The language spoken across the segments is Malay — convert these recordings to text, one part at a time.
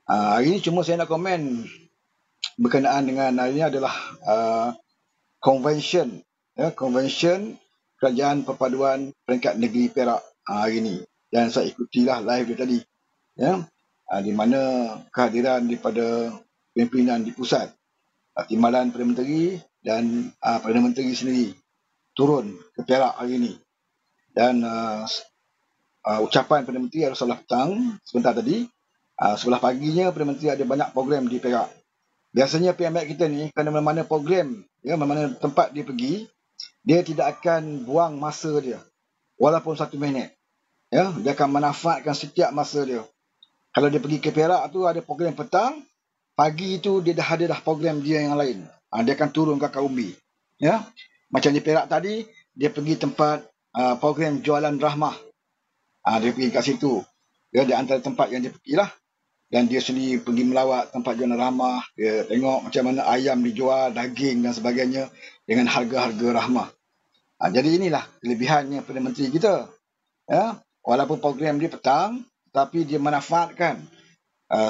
Hari ini cuma saya nak komen berkenaan dengan hari ini adalah convention, convention Kerajaan Perpaduan Peringkat Negeri Perak hari ini, dan saya ikutilah live dia tadi, di mana kehadiran daripada pimpinan di pusat, Timbalan Perdana Menteri dan Perdana Menteri sendiri turun ke Perak hari ini. Dan ucapan Perdana Menteri adalah sebelah petang sebentar tadi. Sebelah paginya Perdana Menteri ada banyak program di Perak. Biasanya PMX kita ni, kerana mana-mana program, mana-mana tempat dia pergi, dia tidak akan buang masa dia walaupun 1 minit. Dia akan manfaatkan setiap masa dia. Kalau dia pergi ke Perak tu ada program petang, pagi tu dia dah ada program dia yang lain. Dia akan turun ke Umbi. Macam di Perak tadi, dia pergi tempat program jualan rahmah. Dia pergi kat situ. Di antara tempat yang dia pergilah. Dan dia sendiri pergi melawat tempat jualan rahmah. Dia tengok macam mana ayam dijual, daging dan sebagainya dengan harga-harga rahmah. Jadi inilah kelebihannya Perdana Menteri kita. Walaupun program dia petang, tapi dia manfaatkan.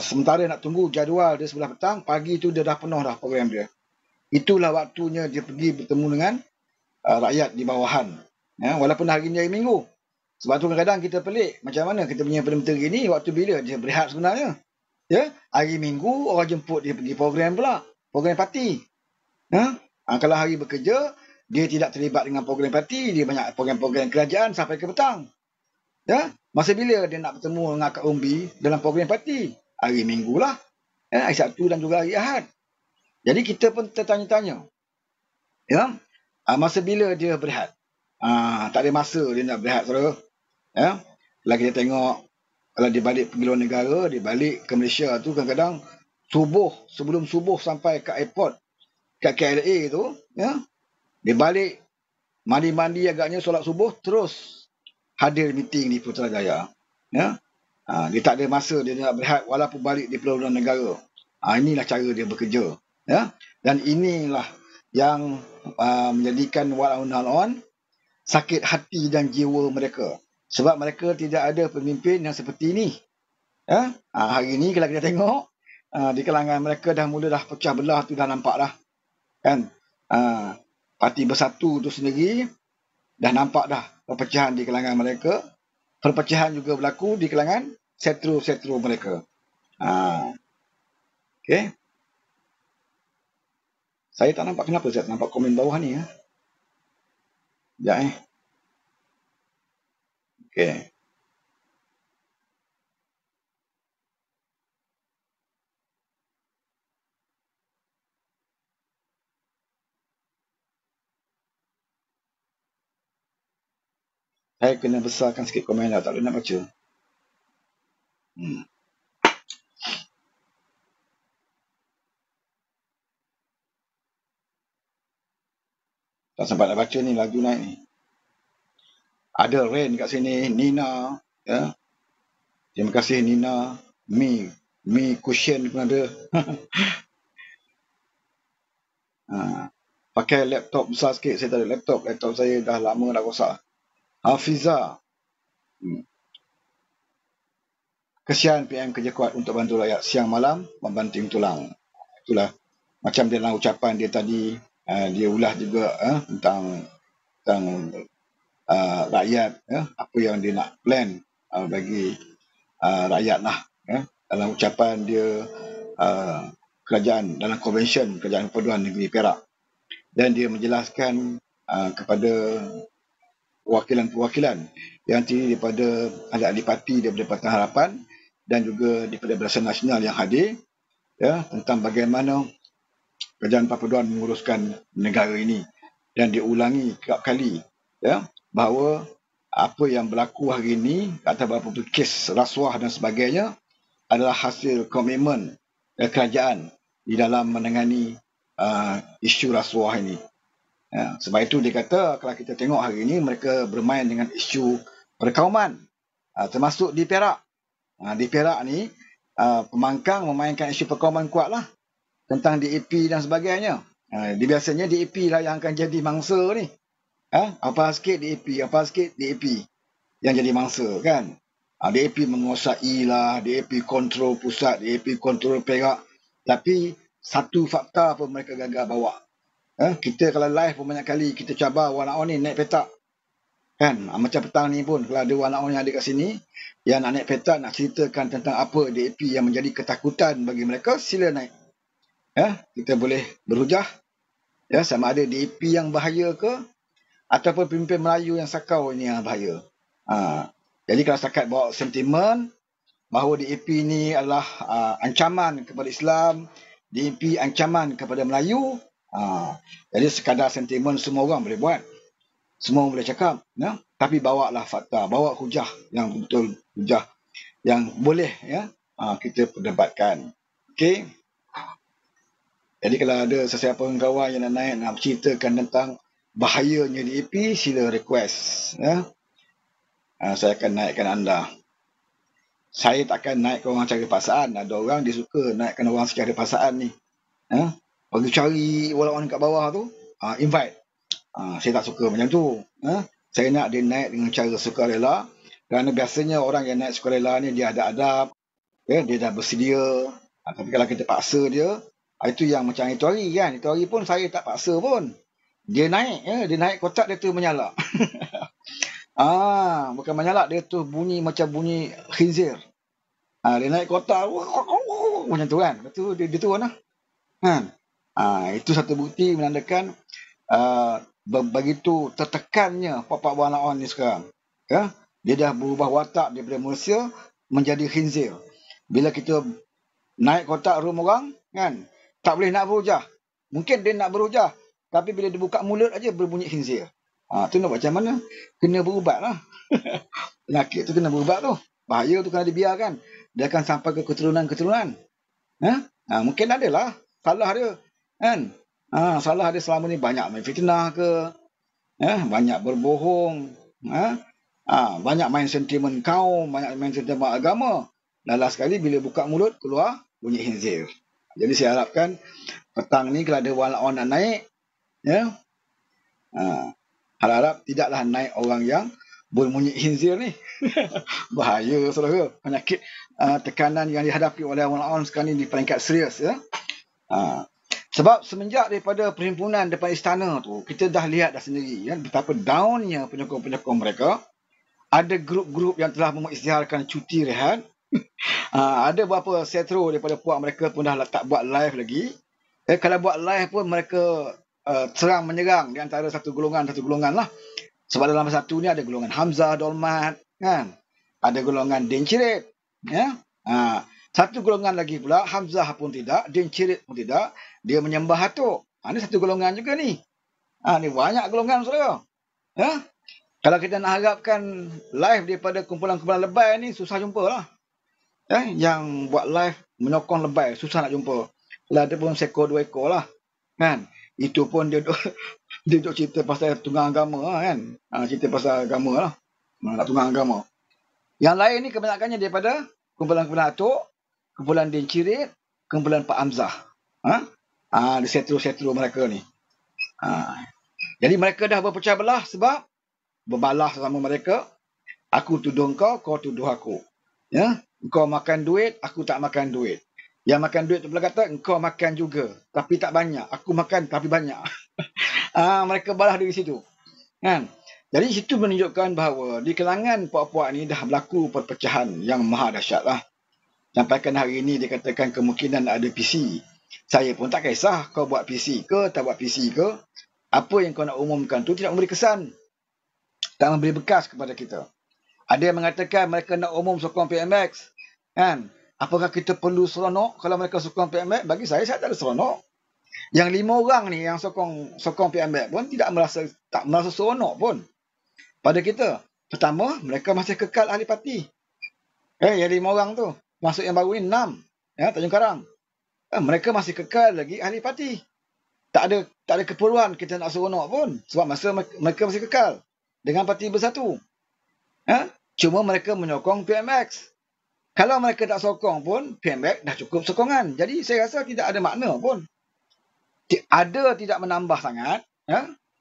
Sementara nak tunggu jadual dia sebelah petang, pagi tu dia dah penuh dah program dia. Itulah waktunya dia pergi bertemu dengan rakyat di bawahan. Walaupun hari ni hari Minggu. Sebab tu kadang-kadang kita pelik, macam mana kita punya Perdana Menteri ni waktu bila dia berehat sebenarnya. Hari Minggu orang jemput dia pergi program pula, program parti. Kalau hari bekerja, dia tidak terlibat dengan program parti, dia banyak program-program kerajaan sampai ke petang. Masa bila dia nak bertemu dengan Kak Umbi dalam program parti? Hari Minggu lah, hari Sabtu dan juga hari Ahad. Jadi kita pun tertanya-tanya, masa bila dia berehat? Tak ada masa dia nak berehat, saudara. Kalau kita tengok, kalau dia balik pergi luar negara, dia balik ke Malaysia tu kadang-kadang sebelum subuh sampai ke airport, kat KLA tu, dia balik, mandi-mandi agaknya, solat subuh, terus hadir meeting di Putrajaya. Dia tak ada masa dia nak berehat walaupun balik di luar negara. Inilah cara dia bekerja. Dan inilah yang menjadikan walaupun sakit hati dan jiwa mereka. Sebab mereka tidak ada pemimpin yang seperti ini. Hari ini kalau kita tengok, di kalangan mereka dah mula pecah belah tu dah nampak dah. Parti Bersatu tu sendiri dah nampak dah perpecahan di kalangan mereka. Perpecahan juga berlaku di kalangan setru-setru mereka. Okay. Saya tak nampak, kenapa saya tak nampak komen bawah ni? Sekejap. Okay. Saya kena besarkan sikit komen lah, tak boleh nak baca. Tak sempat nak baca ni, lagu naik ni. Ada Rain kat sini, Nina. Terima kasih Nina. Mi cushion pun ada. Pakai laptop besar sikit. Saya tak ada laptop. Laptop saya dah lama dah rosak. Hafiza. Kesian PM kerja kuat untuk bantu rakyat. Siang malam membanting tulang. Itulah. Macam dalam ucapan dia tadi. Dia ulah juga tentang rakyat. Apa yang dia nak plan bagi rakyat lah. Dalam ucapan dia kerajaan, dalam konvensyen Kerajaan Perpaduan Negeri Perak. Dan dia menjelaskan kepada perwakilan-perwakilan yang terdiri daripada ahli-ahli parti daripada Pakatan Harapan dan juga daripada Barisan Nasional yang hadir, tentang bagaimana Kerajaan Perpaduan menguruskan negara ini. Dan dia ulangi kerap kali bahawa apa yang berlaku hari ini, atau beberapa kes rasuah dan sebagainya, adalah hasil komitmen kerajaan di dalam menangani isu rasuah ini. Sebab itu dia kata, kalau kita tengok hari ini, mereka bermain dengan isu perkauman, termasuk di Perak. Di Perak ni, pembangkang memainkan isu perkauman kuat lah, tentang DAP dan sebagainya. Biasanya DAP lah yang akan jadi mangsa ni. Apa sikit DAP yang jadi mangsa kan. DAP menguasai lah, DAP kontrol pusat, DAP kontrol Perak. Tapi satu fakta pun mereka gagal bawa. Kita kalau live pun banyak kali kita cabar Wanaon ni naik petak. Kan? Macam petang ni pun kalau ada Wanaon yang ada kat sini yang nak naik petak, nak ceritakan tentang apa DAP yang menjadi ketakutan bagi mereka, sila naik. Kita boleh berhujah sama ada DAP yang bahaya ke ataupun pemimpin Melayu yang sakau ini yang bahaya. Jadi kalau setakat bawa sentimen bahawa DAP ni adalah ancaman kepada Islam, DAP ancaman kepada Melayu, jadi sekadar sentimen semua orang boleh buat, semua boleh cakap, tapi bawalah fakta, bawa hujah yang betul, hujah yang boleh kita perdebatkan. Okey. Jadi kalau ada sesiapa kawan yang nak naik, nak ceritakan tentang bahayanya DAP, sila request. Saya akan naikkan anda. Saya takkan naikkan orang cari paksaan. Ada orang dia suka naikkan orang secara paksaan ni. Bagi cari walaupun kat bawah tu, invite. Saya tak suka macam tu. Saya nak dia naik dengan cara sukarela. Kerana biasanya orang yang naik sukarela ni dia ada adab. Dia dah bersedia. Tapi kalau kita paksa dia, itu yang macam itu hari kan. Itu hari pun saya tak paksa pun. Dia naik, dia naik kotak dia tu menyalak. Bukan menyalak, dia tu bunyi macam bunyi khinzir. Dia naik kotak macam tu kan. Itu dia turun lah. Itu satu bukti menandakan begitu tertekannya Pak Wanaon ni sekarang. Dia dah berubah watak daripada manusia menjadi khinzir. Bila kita naik kotak room orang kan, tak boleh nak berhujah. Mungkin dia nak berhujah, tapi bila dia buka mulut aja berbunyi khinzir. Tu nak macam mana? Kena berubat lah. Penyakit tu kena berubat tu. Bahaya tu kena dibiarkan. Dia akan sampai ke keturunan-keturunan. Mungkin adalah salah dia. Kan? Salah dia selama ni banyak main fitnah ke. Banyak berbohong. Banyak main sentimen kaum. Banyak main sentimen agama. Dan last sekali bila buka mulut keluar bunyi khinzir. Jadi saya harapkan petang ni kalau ada Wanaon nak naik, harap-harap tidaklah naik orang yang berbunyi khinzir ni. Bahaya saudara. Penyakit tekanan yang dihadapi oleh Wanaon sekarang ni di peringkat serius. Sebab semenjak daripada perhimpunan depan istana tu, kita dah lihat dah sendiri betapa downnya penyokong-penyokong mereka. Ada grup-grup yang telah mengisytiharkan cuti rehat. Ada beberapa setro daripada puak mereka pun dah tak buat live lagi. Kalau buat live pun mereka serang menyerang di antara satu golongan lah. Sebab dalam satu ni ada golongan Hamzah Dolmat kan. Ada golongan Din Cirit. Satu golongan lagi pula Hamzah pun tidak, Din Cirit pun tidak, dia menyembah Hatuk. Ini satu golongan juga ni. Ni banyak golongan saudara. Kalau kita nak harapkan live daripada kumpulan-kumpulan lebay ni susah jumpa lah. Yang buat live menyokong lebay susah nak jumpa. Kalau ada pun seekor dua ekor lah kan. Itu pun dia duk cerita pasal tunggang agama lah, kan. Cerita pasal agama lah. Nak tunggang agama. Yang lain ni kebanyakannya daripada kumpulan-kumpulan Atuk, kumpulan Din Cirit, kumpulan Pak Hamzah. Di setro-setro mereka ni. Jadi mereka dah berpecah belah sebab berbalah sama mereka. Aku tuduh kau, kau tuduh aku. Kau makan duit, aku tak makan duit. Yang makan duit tu pula kata, engkau makan juga, tapi tak banyak. Aku makan tapi banyak. Mereka balah dari situ. Kan? Jadi situ menunjukkan bahawa di kalangan puak-puak ni dah berlaku perpecahan yang maha dahsyat lah. Sampaikan hari ini dikatakan kemungkinan ada PC. Saya pun tak kisah kau buat PC ke, tak buat PC ke. Apa yang kau nak umumkan tu tidak memberi kesan. Tak memberi bekas kepada kita. Ada yang mengatakan mereka nak umum sokong PMX. Kan? Apakah kita perlu seronok kalau mereka sokong PMX? Bagi saya tak ada seronok. Yang 5 orang ni yang sokong PMX pun tak merasa seronok pun. Pada kita. Pertama, mereka masih kekal ahli parti. Yang 5 orang tu. Masuk yang baru ni 6. Tanjung Karang. Mereka masih kekal lagi ahli parti. Tak ada keperluan kita nak seronok pun. Sebab masa mereka masih kekal. Dengan parti bersatu. Cuma mereka menyokong PMX. Kalau mereka tak sokong pun, PMX dah cukup sokongan. Jadi saya rasa tidak ada makna pun. Ada tidak menambah sangat.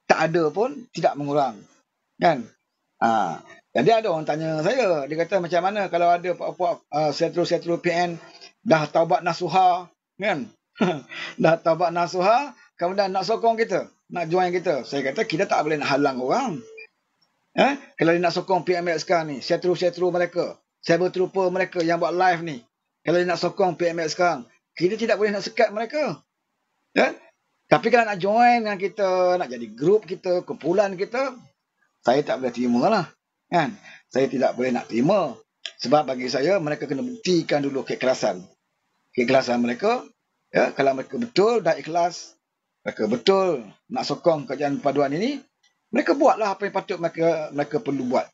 Tak ada pun tidak mengurang. Kan? Jadi ada orang tanya saya, dia kata macam mana kalau ada puak-puak setro-setro PN dah taubat nasuha, kan? Dah taubat nasuha, kemudian nak sokong kita, nak join kita. Saya kata kita tak boleh nak halang orang. Kalau dia nak sokong PMX sekarang ni, setro-setro mereka, cyber trooper mereka yang buat live ni, kalau dia nak sokong PMX sekarang, kita tidak boleh nak sekat mereka. Ya? Tapi kalau nak join dengan kita, nak jadi grup kita, kumpulan kita, saya tak boleh terima lah. Kan? Saya tidak boleh nak terima. Sebab bagi saya, mereka kena buktikan dulu keikhlasan. Keikhlasan mereka, ya, kalau mereka betul dah ikhlas, mereka betul nak sokong kerajaan paduan ini, mereka buatlah apa yang patut mereka perlu buat.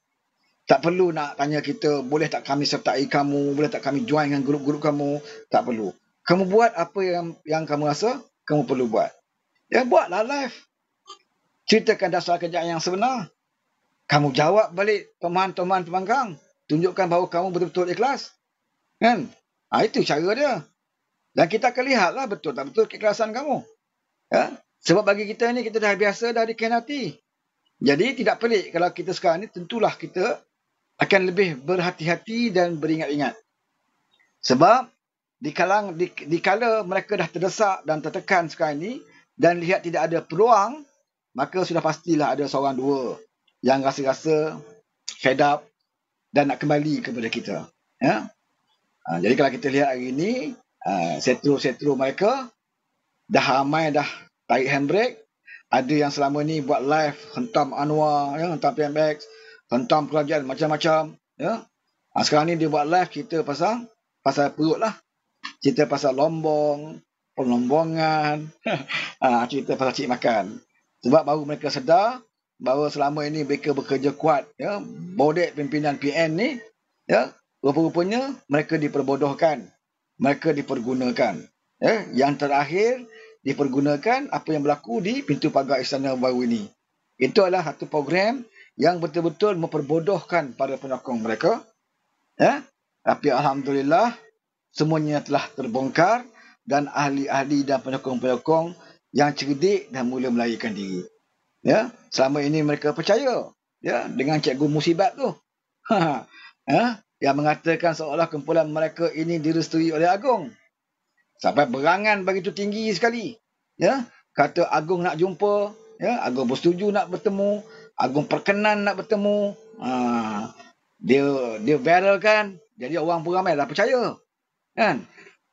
Tak perlu nak tanya kita, boleh tak kami sertai kamu, boleh tak kami join dengan grup-grup kamu, tak perlu. Kamu buat apa yang kamu rasa kamu perlu buat. Ya, buatlah live. Ceritakan dasar kerja yang sebenar. Kamu jawab balik teman-teman pembangkang. Tunjukkan bahawa kamu betul-betul ikhlas. Kan? Itu cara dia. Dan kita akan lihatlah betul tak betul keikhlasan kamu. Ya? Sebab bagi kita ni, kita dah biasa dah dikhianati. Jadi tidak pelik kalau kita sekarang ni, tentulah kita akan lebih berhati-hati dan beringat-ingat. Sebab dikala mereka dah terdesak dan tertekan sekarang ni, dan lihat tidak ada peluang, maka sudah pastilah ada seorang dua yang rasa-rasa fed up dan nak kembali kepada kita. Ya? Jadi kalau kita lihat hari ini, setro-setro mereka dah ramai dah tarik handbrake. Ada yang selama ni buat live hentam Anwar, ya, hentam PMX, hentam kerajaan macam-macam. Ya. Sekarang ni dia buat live cerita pasal perut lah. Cerita pasal lombong, pelombongan, cerita pasal cik makan. Sebab baru mereka sedar bahawa selama ini mereka bekerja kuat, ya, bodek pimpinan PN ni, ya, rupa-rupanya mereka diperbodohkan, mereka dipergunakan. Ya. Yang terakhir, dipergunakan apa yang berlaku di pintu pagar istana baru ini. Itu adalah satu program yang betul-betul memperbodohkan para penyokong mereka. Ya. Tapi alhamdulillah, semuanya telah terbongkar dan ahli-ahli dan penyokong-penyokong yang cerdik dah mula melarikan diri. Ya, selama ini mereka percaya, ya, dengan cikgu musibat tu. Ya, yang mengatakan seolah kumpulan mereka ini direstui oleh Agong. Sampai berangan begitu tinggi sekali. Ya, kata Agong nak jumpa, ya, Agong bersetuju nak bertemu, Agong perkenan nak bertemu. Dia viral kan. Jadi orang pun ramai dah percaya. Kan?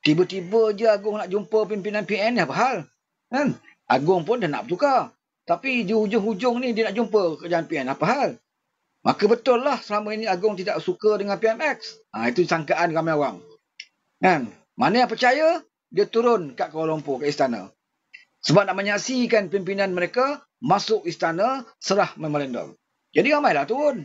Tiba-tiba je Agong nak jumpa pimpinan PN ni, apa hal? Kan? Agong pun dah nak bertukar. Tapi di hujung-hujung ni dia nak jumpa kerajaan PN, apa hal? Maka betul lah selama ini Agong tidak suka dengan PMX. Itu sangkaan ramai orang. Kan? Mana yang percaya, dia turun kat Kuala Lumpur, ke istana. Sebab nak menyaksikan pimpinan mereka masuk istana serah memorandum. Jadi ramailah turun.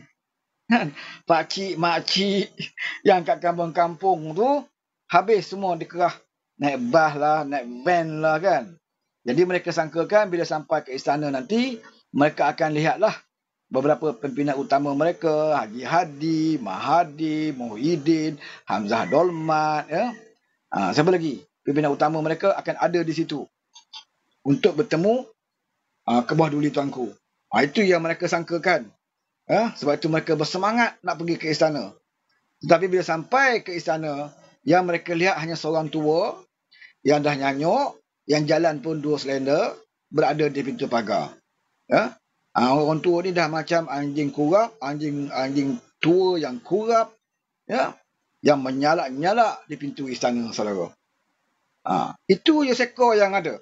Kan? Pakcik, makcik yang kat kampung-kampung tu, habis semua dikerah. Naik bas lah, naik van lah kan. Jadi mereka sangkakan bila sampai ke istana nanti, mereka akan lihatlah beberapa pimpinan utama mereka, Haji Hadi, Mahadi, Muhyiddin, Hamzah Dolmat, ya. Siapa lagi? Pimpinan utama mereka akan ada di situ untuk bertemu ke bawah duli tuanku. Itu yang mereka sangkakan. Sebab itu mereka bersemangat nak pergi ke istana. Tetapi bila sampai ke istana, yang mereka lihat hanya seorang tua yang dah nyanyuk, yang jalan pun 2 selender, berada di pintu pagar. Ya? Orang tua ni dah macam anjing kurap, anjing tua yang kurap, ya, yang menyalak-nyalak di pintu istana, saudara. Itu je sekor yang ada.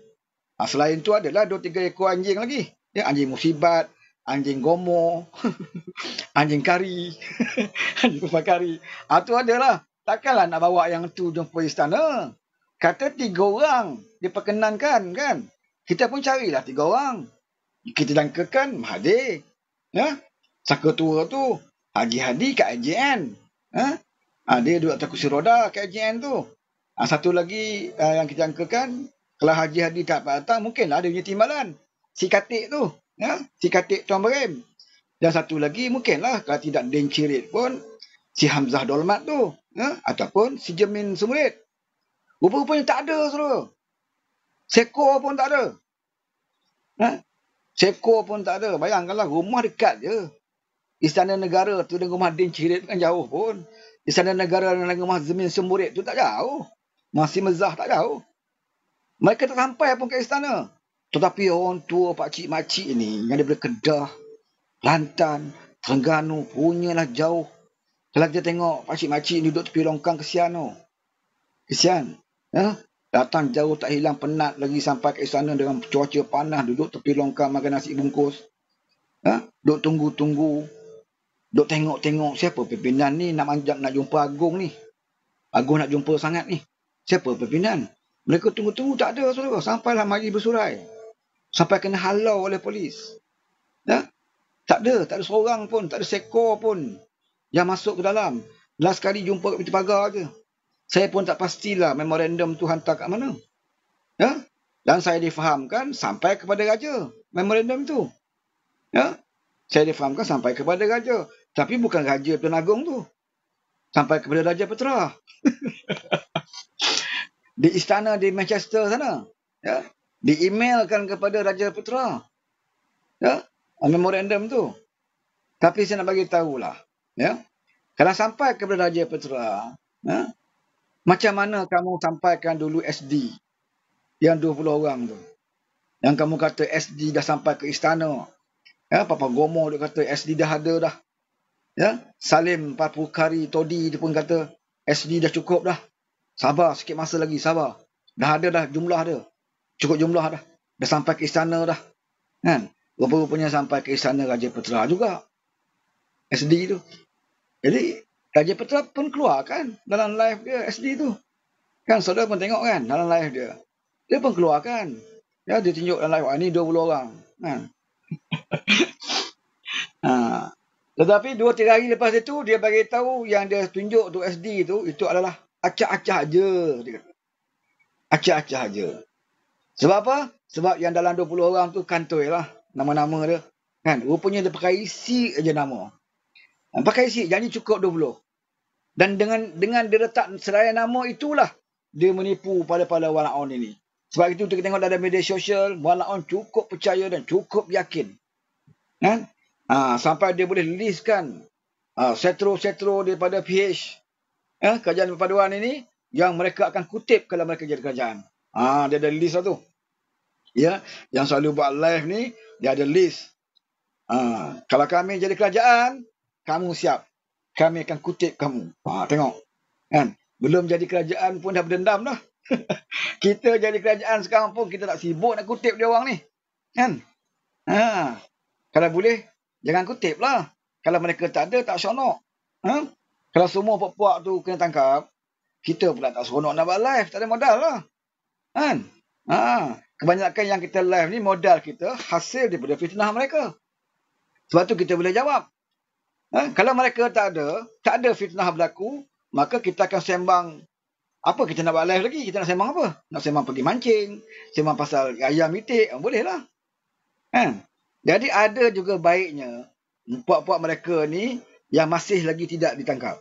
Selain tu adalah 2-3 ekor anjing lagi. Ya, anjing musibat, anjing gomo, anjing kari, anjing kupas kari. Tu adalah. Takkanlah nak bawa yang tu jumpa istana. Kata 3 orang diperkenankan kan. Kita pun carilah 3 orang. Kita jangkakan Mahathir. Ya? Saka tua tu Haji Hadi kat AJN. Dia duduk atas kursi roda kat AJN tu. Satu lagi yang kita jangkakan, kalau Haji Hadi tak datang, mungkinlah dia punya timbalan. Si Katik tu. Ya? Si Katik Tuan Berim. Dan satu lagi mungkinlah kalau tidak Din Cirit pun, si Hamzah Dolmat tu. Ya? Ataupun si Jemin Sumurit. Rupa-rupanya tak ada, saudara. Sekor pun tak ada. Sekor pun tak ada. Bayangkanlah, rumah dekat je. Istana Negara tu dengan rumah Din Cirit kan jauh pun. Istana Negara dengan rumah Zemin Semburit tu tak jauh. Masih Mezah tak jauh. Mereka tak sampai pun ke istana. Tetapi orang tua, pakcik-makcik ni yang daripada Kedah, Kelantan, Terengganu, punyalah jauh. Kalau kita tengok pakcik-makcik duduk tepi longkang, kesian tu. Kesian. Ya? Datang jauh tak hilang penat lagi sampai ke istana dengan cuaca panas, duduk tepi longkang makan nasi bungkus. Ya? Duduk tunggu-tunggu. Duduk tengok-tengok siapa pimpinan ni nak jumpa Agong ni. Agong nak jumpa sangat ni. Siapa pimpinan? Mereka tunggu-tunggu tak ada, saudara. Sampailah mari bersurai. Sampai kena halau oleh polis. Ya? Tak ada seorang pun, tak ada seekor pun yang masuk ke dalam. Last kali jumpa kat pintu pagar je. Saya pun tak pastilah memorandum tu hantar kat mana. Ya? Dan saya difahamkan sampai kepada raja memorandum tu. Ya? Saya difahamkan sampai kepada raja. Tapi bukan Raja Tuan Agong tu. Sampai kepada Raja Putra. Di istana di Manchester sana. Ya? Di-emailkan kepada Raja Putra. Ya? Memorandum tu. Tapi saya nak bagi tahulah. Ya? Kalau sampai kepada Raja Putra, ya? Macam mana kamu sampaikan dulu SD yang 20 orang tu. Yang kamu kata SD dah sampai ke istana. Ya? Papa Gomo dia kata SD dah ada dah. Ya, Salim Papukari Todi dia pun kata SD dah cukup dah. Sabar sikit masa lagi, sabar. Dah ada dah jumlah dia. Cukup jumlah dah. Dah sampai ke istana dah. Kan? Rupa-rupanya sampai ke istana Raja Putra juga. SD tu. Jadi Raja Putra pun keluar kan dalam live dia SD tu. Kan saudara pun tengok kan dalam live dia. Dia pun keluar kan. Ya, dia tunjuk dalam live ni 20 orang. Kan? Ha. Tetapi 2-3 hari lepas itu dia bagi tahu yang dia tunjuk tu SD tu itu adalah acah-acah je. Acah-acah je. Sebab apa? Sebab yang dalam 20 orang tu kantoi lah nama-nama dia. Kan? Rupanya dia pakai isi aja nama. Pakai isi janji cukup 20. Dan dengan dia letak seraya nama itulah dia menipu pada walaon ini. Sebab itu kita tengok dalam media sosial walaon cukup percaya dan cukup yakin. Kan? Sampai dia boleh listkan setro-setro daripada PH kerajaan perpaduan ini yang mereka akan kutip kalau mereka jadi kerajaan. Dia ada list lah tu. Ya, yang selalu buat live ni dia ada list. Kalau kami jadi kerajaan, kamu siap. Kami akan kutip kamu. Tengok. Kan? Belum jadi kerajaan pun dah berdendam dah. Kita jadi kerajaan sekarang pun kita tak sibuk nak kutip dia orang ni. Kan? Kalau boleh jangan kutip lah. Kalau mereka tak ada, tak seronok. Kalau semua puak-puak tu kena tangkap, kita pula tak seronok nak buat live. Tak ada modal lah. Kan? Kebanyakan yang kita live ni, modal kita hasil daripada fitnah mereka. Sebab tu kita boleh jawab. Kalau mereka tak ada fitnah berlaku, maka kita akan sembang. Apa kita nak buat live lagi? Kita nak sembang apa? Nak sembang pergi mancing, sembang pasal ayam itik, boleh lah. Jadi ada juga baiknya puak-puak mereka ni yang masih lagi tidak ditangkap.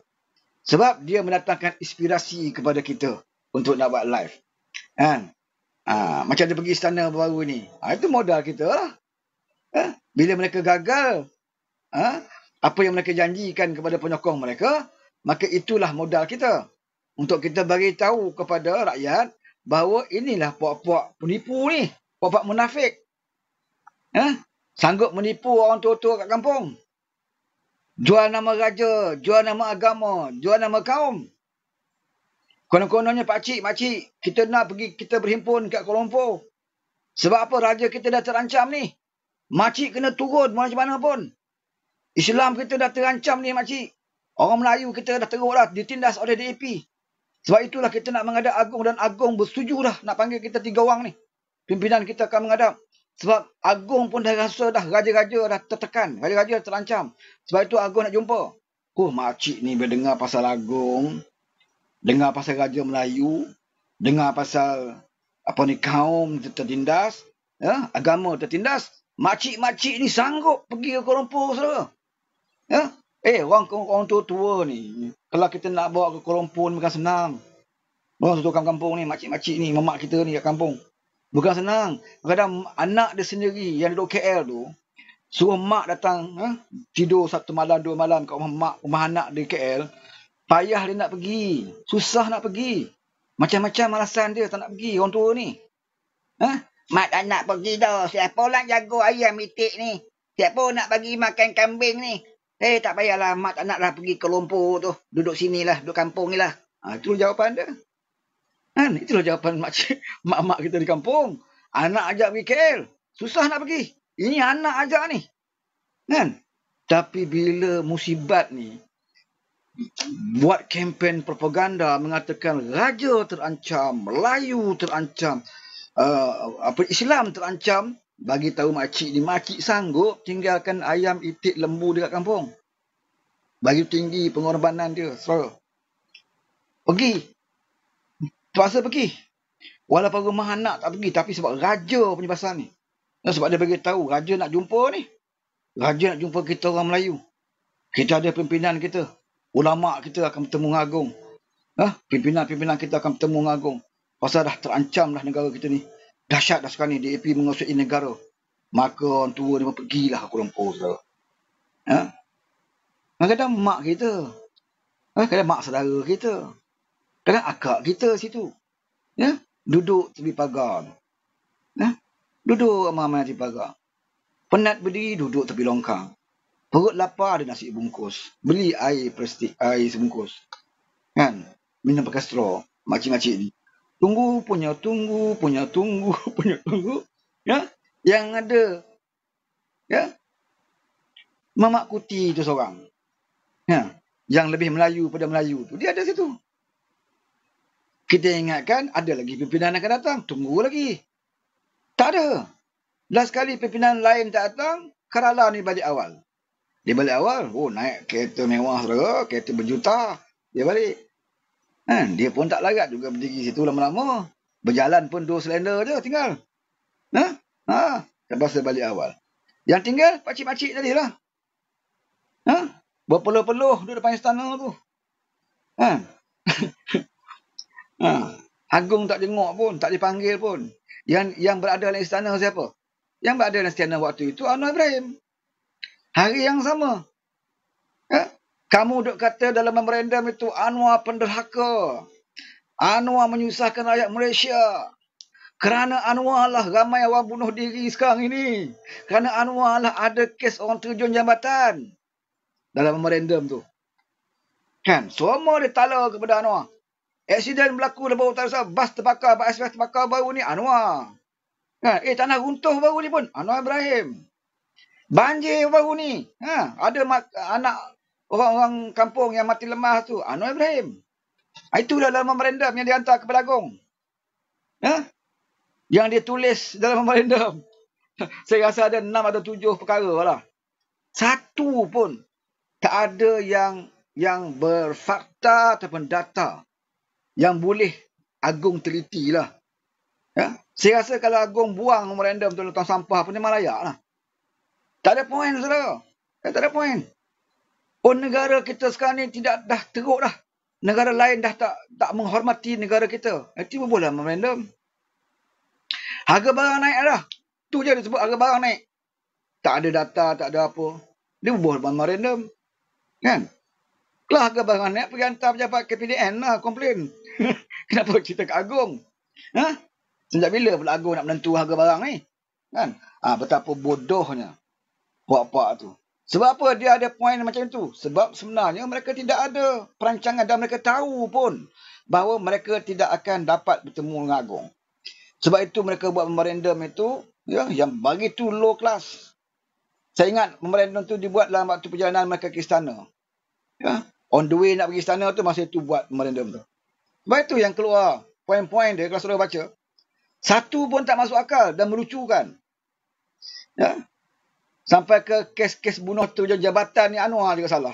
Sebab dia mendatangkan inspirasi kepada kita untuk nak buat live. Macam dia pergi istana baru ni. Itu modal kita lah. Bila mereka gagal, apa yang mereka janjikan kepada penyokong mereka, maka itulah modal kita. Untuk kita bagi tahu kepada rakyat bahawa inilah puak-puak penipu ni. Puak-puak munafik. Sanggup menipu orang tua-tua kat kampung. Jual nama raja, jual nama agama, jual nama kaum. Konon-kononnya pakcik, makcik, kita nak pergi, kita berhimpun kat Kuala Lumpur. Sebab apa? Raja kita dah terancam ni. Makcik kena turun macam mana pun. Islam kita dah terancam ni, makcik. Orang Melayu kita dah teruk dah, ditindas oleh DAP. Sebab itulah kita nak menghadap Agong dan Agong bersetuju dah nak panggil kita 3 orang ni. Pimpinan kita akan menghadap. Sebab Agong pun dah rasa dah raja-raja dah tertekan. Raja-raja dah terancam. Sebab itu Agong nak jumpa. Makcik ni bila dengar pasal Agong, dengar pasal Raja Melayu, dengar pasal kaum tertindas, agama tertindas, makcik-makcik ni sanggup pergi ke Kuala Lumpur, saudara. Orang tua-tua ni, kalau kita nak bawa ke Kuala Lumpur ni bukan senang. Orang tua kampung ni, makcik-makcik ni, mamak kita ni kat kampung. Bukan senang. Kadang anak dia sendiri yang duduk KL tu, Suruh mak datang, tidur 1 malam, 2 malam kat rumah anak di KL. Payah dia nak pergi. Susah nak pergi. Macam-macam alasan dia tak nak pergi, orang tua ni. Mak tak nak pergi dah. Siapa nak jaga ayam itik ni? Siapa nak bagi makan kambing ni? Tak payahlah. Mak tak naklah pergi ke Lumpur tu. Duduk sini lah. Duduk kampung ni lah. Itu jawapan dia. Itulah jawapan mak-mak kita di kampung. Anak ajak pergi KL. Susah nak pergi. Ini anak ajak ni. Tapi bila musibat ni, buat kempen propaganda mengatakan raja terancam, Melayu terancam, Islam terancam, bagi tahu makcik ni, makcik sanggup tinggalkan ayam itik lembu dekat kampung. Bagi tinggi pengorbanan dia, saudara. Pergi. Terpaksa pergi. Walaupun rumah anak tak pergi, tapi sebab raja punya pasal ni. Sebab dia bagi tahu raja nak jumpa ni. Raja nak jumpa kita orang Melayu. Kita ada pimpinan kita. Ulama kita akan bertemu dengan Agung. Pimpinan-pimpinan kita akan bertemu dengan Agung. Pasal dah terancam dah negara kita ni. Dahsyat dah sekarang ni DAP menguasai negara. Maka orang tua ni pergilah ke Kuala Lumpur, saudara. Kadang-kadang mak kita. Kadang mak saudara kita. Kadang akak kita situ. Duduk tepi pagar. Duduk ramai-ramai tepi pagar. Penat berdiri, duduk tepi longkang. Perut lapar, ada nasi bungkus. Beli air plastik, air sebungkus. Minum pakai straw. Makcik-makcik ni. Tunggu. Yang ada. Mamak Kuti tu seorang. Yang lebih Melayu pada Melayu tu. Dia ada situ. Kita ingatkan ada lagi pimpinan akan datang. Tunggu lagi. Tak ada. Last kali pimpinan lain tak datang, Kerala ni balik awal. Dia balik awal, naik kereta mewah, saudara, kereta berjuta. Dia balik. Dia pun tak larat juga berdiri situ lama-lama. Berjalan pun 2 selender je tinggal. Terpaksa balik awal. Yang tinggal pakcik-pakcik tadi lah. Berpeluh-peluh duduk depan istana tu. Agung tak jenguk pun, tak dipanggil pun. Yang berada dalam istana siapa? Yang berada dalam istana waktu itu Anwar Ibrahim. Hari yang sama. Kamu duk kata dalam memorandum itu Anwar penderhaka. Anwar menyusahkan rakyat Malaysia. Kerana Anwar lah ramai orang bunuh diri sekarang ini. Kerana Anwar lah ada kes orang terjun jambatan. Dalam memorandum tu. Semua ditala kepada Anwar. Aksiden berlaku dalam utara bas terbakar, bas ekspres terbakar baru ni Anwar. Tanah runtuh baru ni pun Anwar Ibrahim. Banjir baru ni. Ada anak orang-orang kampung yang mati lemah tu Anwar Ibrahim. Itu dalam memorandum yang dihantar kepada Agung. Yang dia tulis dalam memorandum. Saya rasa ada 6 atau 7 perkara lah. Satu pun tak ada yang berfakta ataupun data yang boleh Agung teliti lah. Saya rasa kalau Agung buang memorandum tu tentang sampah pun memang layak lah. Tak ada poin, saudara. Tak ada poin. Negara kita sekarang ni dah teruk dah. Negara lain dah tak menghormati negara kita. Itu boleh memorandum. Harga barang naik dah. Tu je disebut harga barang naik. Tak ada data, tak ada apa. Dia buat memorandum. Kalau harga barang naik, pergi hantar pejabat KPDN lah, komplain. Kenapa cerita ke Agung? Sejak bila pula Agung nak menentu harga barang ni? Betapa bodohnya puak-puak tu. Sebab apa dia ada poin macam itu? Sebab sebenarnya mereka tidak ada perancangan dan mereka tahu pun bahawa mereka tidak akan dapat bertemu dengan Agung. Sebab itu mereka buat memorandum itu yang bagi tu low class. Saya ingat memorandum tu dibuat dalam waktu perjalanan mereka ke istana. On the way nak pergi istana tu masa itu buat memorandum tu. Sebab itu yang keluar poin-poin dia kalau saudara baca. Satu pun tak masuk akal dan melucukan. Sampai ke kes-kes bunuh tu jabatan ni Anwar juga salah.